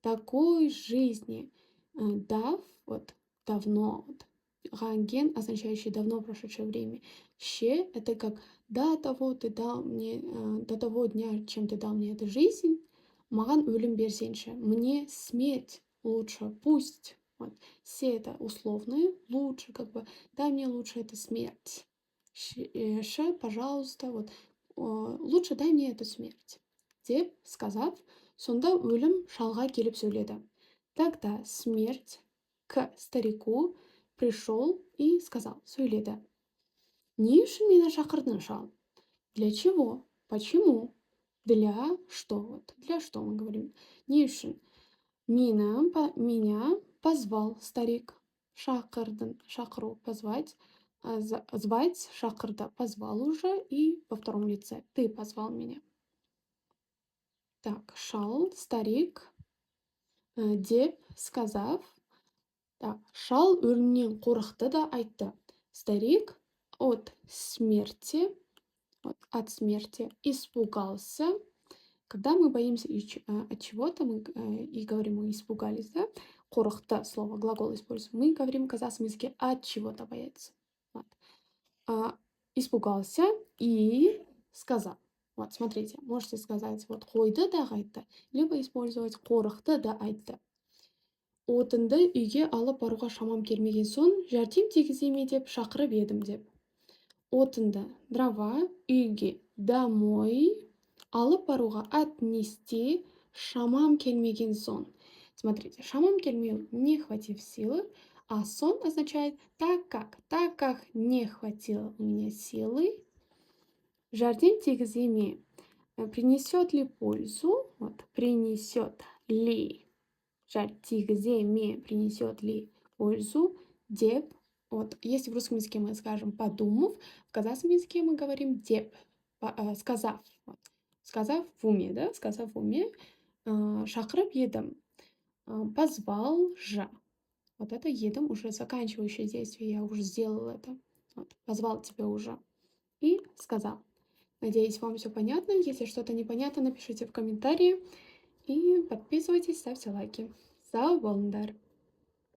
Такой жизни. Дав, вот давно, вот. Ганген, означающий давно прошедшее время. Ще, это как до того ты дал мне, до того дня, чем ты дал мне эту жизнь, маған өлім берсеңші. Мне смерть лучше, пусть. Вот. Се это условное, лучше, как бы, дай мне лучше это смерть. Ш, пожалуйста, вот. Лучше дай мне эту смерть. Деп сказав, сонда өлім шалға келіп сөйледі. Тогда смерть к старику пришел и сказал, сөйледі. Не үшін мені шақырдың, шал? Для чего? Почему? Для что? Вот. Для что мы говорим? Не үшін. Меня позвал старик. Шақырдың, шақыру, позвать. Звать, шақырда, позвал уже. И во втором лице. Ты позвал меня. Так, шал, старик. Деп, сказав. Так, шал өлімнен қорықты да айтты. Старик от смерти испугался. Когда мы боимся от чего-то, мы и говорим, мы испугались, да? Қорықты, слово, глагол используем. Мы говорим в казахском языке от чего-то бояться. Вот. Испугался и сказал. Вот, смотрите, можете сказать вот қойды да айтты, либо использовать қорықты да айтты. Отынды үйге алып баруға шамам келмеген соң, жәрдем тигіземе деп шақырып едім деп. Отынды, дрова, үйге, домой, алып баруға отнести, шамам келмеген соң. Смотрите, шамам келмеу, не хватив силы, а сон означает так как не хватило у меня силы, жәрдем тигіземе, принесет ли пользу, вот, принесет ли, тигіземе, принесет ли пользу, деп. Вот, если в русском языке мы скажем подумав, в казахском языке мы говорим деп, сказав. Вот. Сказав в уме, да, сказав в уме, шақырып едім, позвал же. Вот это едем уже заканчивающее действие, я уже сделал это. Вот, позвал тебя уже. И сказал. Надеюсь, вам все понятно. Если что-то непонятно, напишите в комментарии. И подписывайтесь, ставьте лайки. Сау болыңдар!